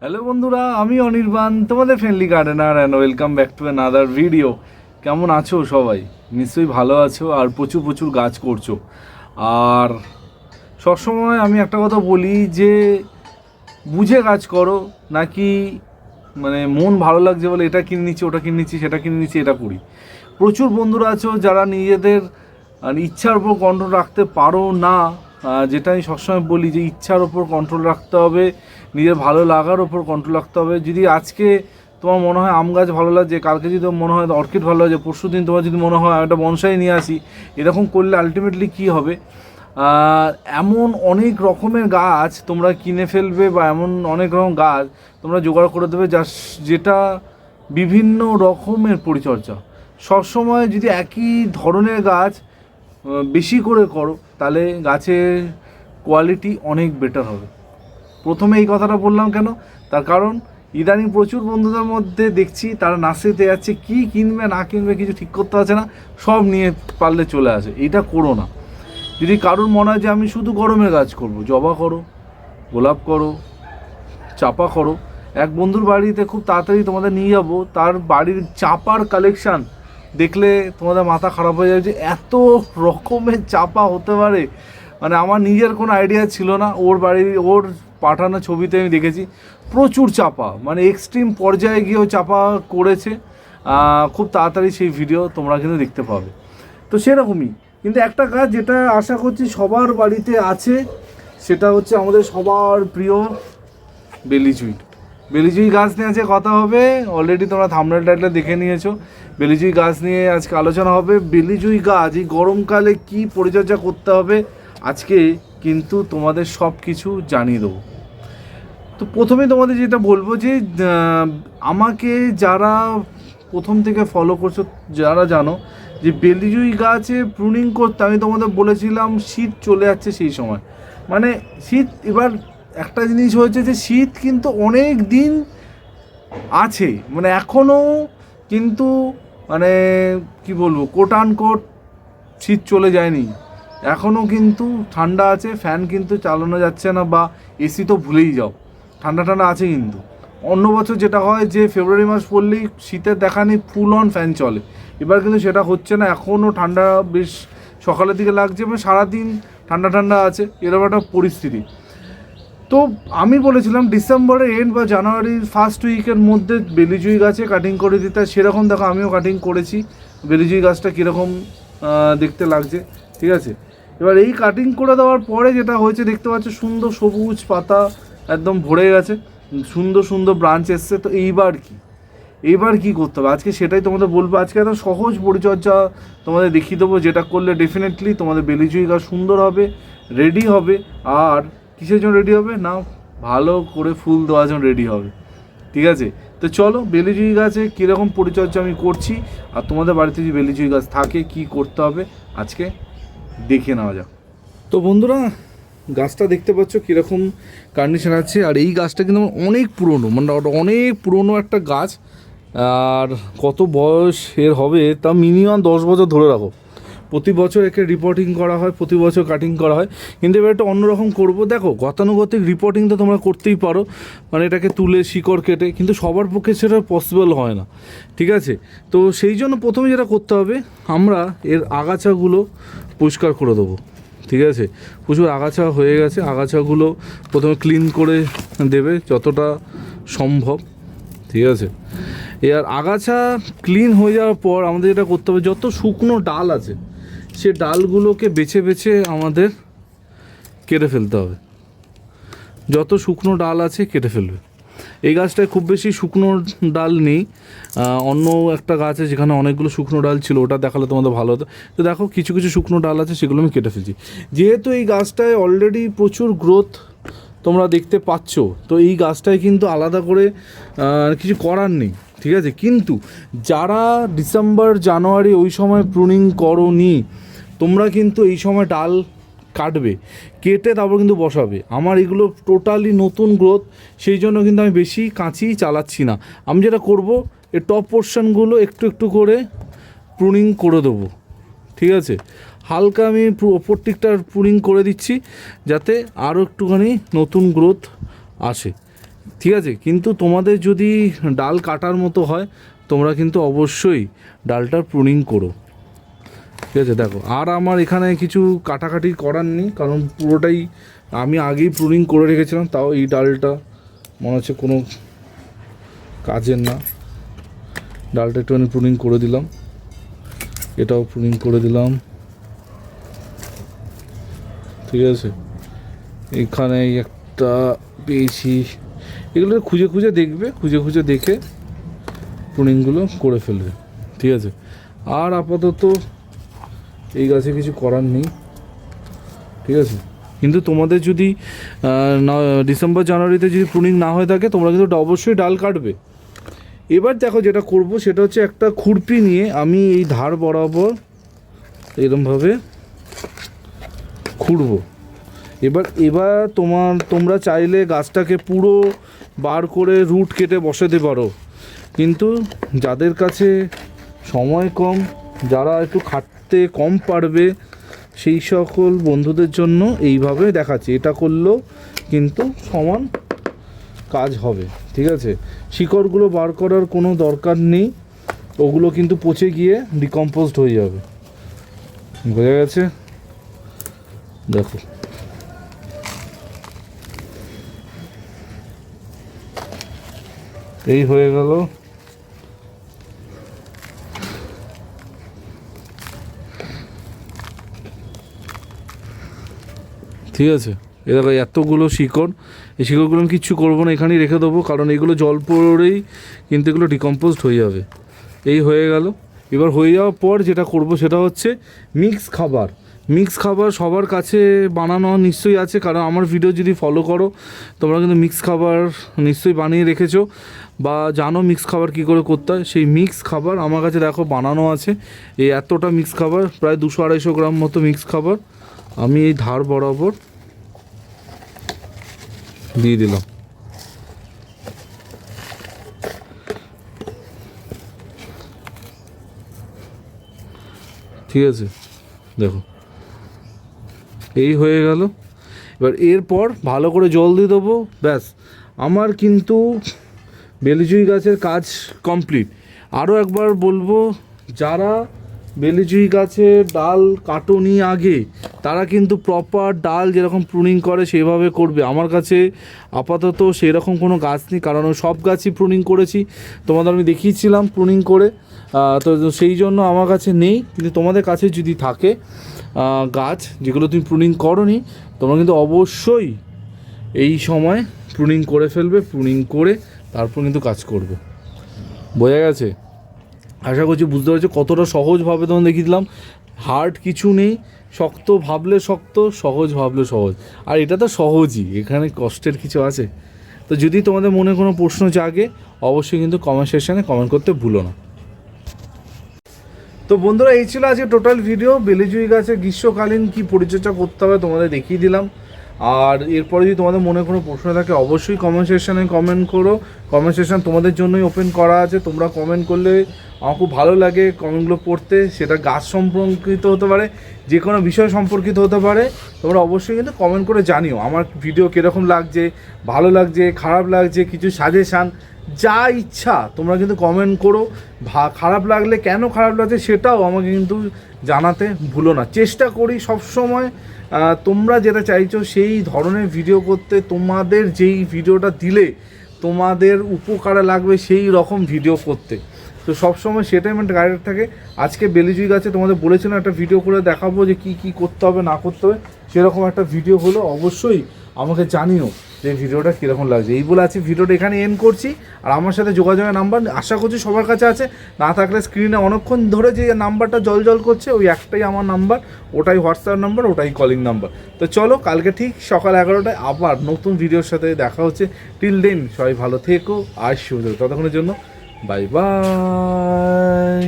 Hello বন্ধুরা, আমি অনির্বাণ, তোমাদের friendly gardener and welcome back to another video. কেমন আছো সবাই? নিশ্চয়ই ভালো আছো আর প্রচুর প্রচুর গাছ করছো। আর সবসময় আমি একটা কথা বলি যে বুঝে কাজ করো, নাকি মানে মন ভালো লাগছে বলে এটা কিনে নিচ্ছি, ওটা কিনে নিচ্ছি, সেটা কিনে নিচ্ছি, এটা করি। প্রচুর বন্ধুরা আছো যারা নিজেদের ইচ্ছার উপর কন্ট্রোল রাখতে পারো না। যেটা আমি সবসময় বলি যে ইচ্ছার ওপর কন্ট্রোল রাখতে হবে, নিজের ভালো লাগার ওপর কন্ট্রোল রাখতে হবে। যদি আজকে তোমার মনে হয় আম গাছ ভালো লাগছে, কালকে যদি তোমার মনে হয় অর্কিড ভালো লাগছে, পরশু দিন তোমার যদি মনে হয় একটা বনসাই নিয়ে আসি, এরকম করলে আলটিমেটলি কী হবে? এমন অনেক রকমের গাছ তোমরা কিনে ফেলবে বা এমন অনেক রকম গাছ তোমরা জোগাড় করে দেবে যেটা বিভিন্ন রকমের পরিচর্যা। সবসময় যদি একই ধরনের গাছ বেশি করে করো তাহলে গাছের কোয়ালিটি অনেক বেটার হবে। প্রথমে এই কথাটা বললাম কেন? তার কারণ ইদানিং প্রচুর বন্ধুদের মধ্যে দেখছি তারা নার্সারিতে যাচ্ছে, কী কিনবে না কিনবে কিছু ঠিক করতে পারছে না, সব নিয়ে পারলে চলে আসে। এইটা করো না। যদি কারোর মনে হয় যে আমি শুধু গরমের গাছ করব, জবা করো, গোলাপ করো, চাপা করো। এক বন্ধুর বাড়িতে খুব তাড়াতাড়ি তোমাদের নিয়ে যাব, তার বাড়ির চাপার কালেকশান দেখলে তোমাদের মাথা খারাপ হয়ে যাবে যে এত রকমের চাপা হতে পারে। মানে আমার নিজের কোনো আইডিয়া ছিল না। ওর পাঠানো ছবিতে আমি দেখেছি প্রচুর চাপা, মানে এক্সট্রিম পর্যায়ে গিয়েও চাপা করেছে। খুব তাড়াতাড়ি সেই ভিডিও তোমরা কিন্তু দেখতে পাবে। তো সেরকমই কিন্তু একটা গাছ যেটা আশা করছি সবার বাড়িতে আছে, সেটা হচ্ছে আমাদের সবার প্রিয় বেলিজুই। বেলিজুই গাছ নিয়ে আজকে কথা হবে। অলরেডি তোমরা থাম্বনেল টাইটেল দেখে নিয়েছো। বেলিজুই গাছ নিয়ে আজকে আলোচনা হবে। বেলিজুই গাছ এই গরমকালে কি পরিচর্যা করতে হবে আজকে কিন্তু তোমাদের সব কিছু জানিয়ে দেবো। তো প্রথমে তোমাদের যেটা বলবো যে আমাকে যারা প্রথম থেকে ফলো করছো, যারা জানো যে বেলিজুই গাছে প্রুনিং করতে আমি তোমাদের বলেছিলাম শীত চলে যাচ্ছে সেই সময়। মানে শীত এবার একটা জিনিস হয়েছে যে শীত কিন্তু অনেক দিন আছে, মানে এখনও কিন্তু মানে কি বলবো, কোট আন কোট শীত চলে যায়নি। এখনও কিন্তু ঠান্ডা আছে, ফ্যান কিন্তু চালানো যাচ্ছে না, বা এসি তো ভুলেই যাও, ঠান্ডা ঠান্ডা আছে। কিন্তু অন্য বছর যেটা হয় যে ফেব্রুয়ারি মাস পড়লেই শীতের দেখা নেই, ফুল অন ফ্যান চলে। এবার কিন্তু সেটা হচ্ছে না, এখনও ঠান্ডা বেশ সকালের দিকে লাগছে, মানে সারাদিন ঠান্ডা ঠান্ডা আছে, এরকম একটা পরিস্থিতি। তো আমি বলেছিলাম ডিসেম্বরের এন্ড বা জানুয়ারির ফার্স্ট উইকের মধ্যে বেলিজুই গাছে কাটিং করে দিতে। সেরকম দেখো আমিও কাটিং করেছি। বেলিজুই গাছটা কীরকম দেখতে লাগছে, ঠিক আছে? এবার এই কাটিং করে দেওয়ার পরে যেটা হয়েছে দেখতে পাচ্ছ, সুন্দর সবুজ পাতা একদম ভরে গেছে, সুন্দর সুন্দর ব্রাঞ্চ এসছে। তো এইবার কি করতে হবে আজকে সেটাই তোমাদের বলবো। আজকে একটা সহজ পরিচর্যা তোমাদের দেখিয়ে দেবো, যেটা করলে ডেফিনেটলি তোমাদের বেলিজুই গাছ সুন্দর হবে, রেডি হবে। আর কিসের জন্য রেডি হবে না, ভালো করে ফুল দেওয়ার জন্য রেডি হবে, ঠিক আছে? তো চলো বেলিজুই গাছে কীরকম পরিচর্যা আমি করছি আর তোমাদের বাড়িতে যদি বেলিজুই গাছ থাকে কি করতে হবে আজকে দেখে নেওয়া যাক। তো বন্ধুরা, গাছটা দেখতে পাচ্ছ কীরকম কন্ডিশন আছে। আর এই গাছটা কিন্তু অনেক পুরনো, মানে অনেক পুরনো একটা গাছ। আর কত বয়স এর হবে তা মিনিমাম 10 বছর ধরে রাখো। প্রতি বছর একে রিপোর্টিং করা হয়, প্রতি বছর কাটিং করা হয়। কিন্তু এবার একটা অন্যরকম করবো। দেখো গতানুগতিক রিপোর্টিং তো তোমরা করতেই পারো, মানে এটাকে তুলে শিকড় কেটে, কিন্তু সবার পক্ষে সেটা পসিবল হয় না, ঠিক আছে? তো সেই জন্য প্রথমে যেটা করতে হবে, আমরা এর আগাছাগুলো পরিষ্কার করে দেবো, ঠিক আছে? প্রচুর আগাছা হয়ে গেছে, আগাছাগুলো প্রথমে ক্লিন করে দেবে যতটা সম্ভব, ঠিক আছে? এর আগাছা ক্লিন হয়ে যাওয়ার পর আমাদের যেটা করতে হবে, যত শুকনো ডাল আছে সে ডালগুলোকে বেছে বেছে আমাদের কেটে ফেলতে হবে। যত শুকনো ডাল আছে কেটে ফেলবে। এই গাছটায় খুব বেশি শুকনো ডাল নেই। অন্য একটা গাছ আছে যেখানে অনেকগুলো শুকনো ডাল ছিল, ওটা দেখালে তোমাদের ভালো হতো। তো দেখো কিছু কিছু শুকনো ডাল আছে, সেগুলো আমি কেটে ফেলছি। যেহেতু এই গাছটায় অলরেডি প্রচুর গ্রোথ তোমরা দেখতে পাচ্ছ, তো এই গাছটায় কিন্তু আলাদা করে কিছু করার নেই, ঠিক আছে? কিন্তু যারা ডিসেম্বর জানুয়ারি ওই সময় প্রুনিং করোনি, তোমরা কিন্তু এই সময় ডাল কাটবে, কেটে তারপর কিন্তু বসাবে। আমার এগুলো টোটালি নতুন গ্রোথ, সেই জন্য কিন্তু আমি বেশি কাঁচি চালাচ্ছি না। আমি যেটা করব, এই টপ পোর্শনগুলো একটু একটু করে প্রুনিং করে দেবো, ঠিক আছে? হালকা আমি ওপর দিকটা প্রুনিং করে দিচ্ছি যাতে আরও একটুখানি নতুন গ্রোথ আসে। ঠিক আছে, কিন্তু তোমাদের যদি ডাল কাটার মতো হয় তোমরা কিন্তু অবশ্যই ডালটার প্রুনিং করো। ঠিক আছে, দেখো আর আমার এখানে কিছু কাটাকাটি করার নেই, কারণ পুরোটাই আমি আগেই প্রুনিং করে রেখেছিলাম। তাও এই ডালটা মনে হচ্ছে কোনো কাজের না, ডালটা একটুখানি প্রুনিং করে দিলাম, এটাও প্রুনিং করে দিলাম। ঠিক আছে, এখানে একটা পেয়েছি, এগুলো খুঁজে খুঁজে দেখবে, খুঁজে খুঁজে দেখে প্রুনিংগুলো করে ফেলবে। ঠিক আছে, আর আপাতত এই গাছে কিছু করার নেই। ঠিক আছে, কিন্তু তোমাদের যদি ডিসেম্বর জানুয়ারিতে যদি প্রুনিং না হয়ে থাকে তোমরা কিন্তু অবশ্যই ডাল কাটবে। এবার দেখো যেটা করব সেটা হচ্ছে একটা খুরপি নিয়ে আমি এই ধার বরাবর এরকমভাবে খুঁড়ব। এবার তোমরা চাইলে গাছটাকে পুরো বার করে রুট কেটে বসাতে পারো, কিন্তু যাদের কাছে সময় কম, যারা একটু খাটতে কম পারবে, সেই সকল বন্ধুদের জন্য এইভাবে দেখাচ্ছি। এটা করলেও কিন্তু সমান কাজ হবে। ঠিক আছে, শিকড়গুলো বার করার কোনো দরকার নেই, ওগুলো কিন্তু পচে গিয়ে ডিকম্পোজড হয়ে যাবে। বোঝা গেছে? দেখো এই হয়ে গেল। ঠিক আছে, এ দেখো এতগুলো শিকড়, এই শিকড়গুলো আমি কিচ্ছু করবো না, এখানেই রেখে দেবো, কারণ এগুলো জল পড়েই কিন্তু এগুলো ডিকম্পোজড হয়ে যাবে। এই হয়ে গেল। এবার হয়ে যাওয়ার পর যেটা করব সেটা হচ্ছে মিক্স খাবার। মিক্স খাবার সবার কাছে বানানো নিশ্চয়ই আছে, কারণ আমার ভিডিও যদি ফলো করো তোমরা কিন্তু মিক্স খাবার নিশ্চয়ই বানিয়ে রেখেছো বা জানো মিক্স খাবার কী করে করতে হয়। সেই মিক্স খাবার আমার কাছে দেখো বানানো আছে। এই এতটা মিক্স খাবার, প্রায় 200-250 গ্রাম মতো মিক্স খাবার আমি এই ধার বরাবর দিয়ে দিলাম। ঠিক আছে, দেখো এই হয়ে গেল। এবার এরপর ভালো করে জল দিয়ে দেবো, ব্যাস আমার কিন্তু বেলিজুই গাছের কাজ কমপ্লিট। আরও একবার বলবো, যারা বেলিজুই গাছের ডাল কাটোনি আগে, তারা কিন্তু প্রপার ডাল যেরকম প্রুনিং করে সেভাবে করবে। আমার কাছে আপাতত সেরকম কোনো গাছ নেই, কারণ সব গাছই প্রুনিং করেছি, তোমাদের আমি দেখিয়েছিলাম প্রুনিং করে, তো সেই জন্য আমার কাছে নেই। কিন্তু তোমাদের কাছে যদি থাকে গাছ যেগুলো তুমি প্রুনিং করোনি, তোমরা কিন্তু অবশ্যই এই সময় প্রুনিং করে ফেলবে, প্রুনিং করে তারপর কিন্তু কাজ করবে। বোঝা গেছে? আশা করছি বুঝতে পারছো কতটা সহজভাবে তোমাদের দেখিয়ে দিলাম। হার্ড কিছু নেই, শক্ত ভাবলে শক্ত, সহজ ভাবলে সহজ। আর এটা তো সহজই, এখানে কষ্টের কিছু আছে? তো যদি তোমাদের মনে কোনো প্রশ্ন জাগে অবশ্যই কিন্তু কমেন্ট সেকশানে কমেন্ট করতে ভুলো না। তো বন্ধুরা, এই ছিল আজকে টোটাল ভিডিও। বেলিজুই গাছে গ্রীষ্মকালীন কী পরিচর্যা করতে হবে তোমাদের দেখিয়ে দিলাম। আর এরপরে যদি তোমাদের মনে কোনো প্রশ্ন থাকে অবশ্যই কমেন্ট সেকশানে কমেন্ট করো। কমেন্ট সেকশান তোমাদের জন্যই ওপেন করা আছে, তোমরা কমেন্ট করলে আমার খুব ভালো লাগে কমেন্টগুলো পড়তে। সেটা গাছ সম্পর্কিত হতে পারে, যে কোনো বিষয় সম্পর্কিত হতে পারে, তোমরা অবশ্যই কিন্তু কমেন্ট করে জানিও আমার ভিডিও কীরকম লাগছে, ভালো লাগছে, খারাপ লাগছে, কিছু সাজেশান, যা ইচ্ছা তোমরা কিন্তু কমেন্ট করো। খারাপ লাগলে কেন খারাপ লাগছে সেটাও আমাকে কিন্তু জানাতে ভুলো না। চেষ্টা করি সবসময় তোমরা যেটা চাইছো সেই ধরনের ভিডিও করতে, তোমাদের যেই ভিডিওটা দিলে তোমাদের উপকারে লাগবে সেই রকম ভিডিও করতে। তো সবসময় সেটাই আমার গাইড থাকে। আজকে বেলিজুই গাছে তোমাদের বলেছিলাম একটা ভিডিও করে দেখাবো যে কী কী করতে হবে না করতে হবে, সেরকম একটা ভিডিও হলো। অবশ্যই আমাকে জানিও যে ভিডিওটা কীরকম লাগছে। এই বলে আছি ভিডিওটা এখানে এন্ড করছি। আর আমার সাথে যোগাযোগের নাম্বার আশা করছি সবার কাছে আছে, না থাকলে স্ক্রিনে অনেকক্ষণ ধরে যে নাম্বারটা জল করছে ওই একটাই আমার নাম্বার, ওটাই হোয়াটসঅ্যাপ নাম্বার, ওটাই কলিং নাম্বার। তো চলো, কালকে ঠিক সকাল 11টায় আবার নতুন ভিডিওর সাথে দেখা হচ্ছে। টিল দেন সবাই ভালো থেকো আর সুন্দর, ততক্ষণের জন্য বাই বাই।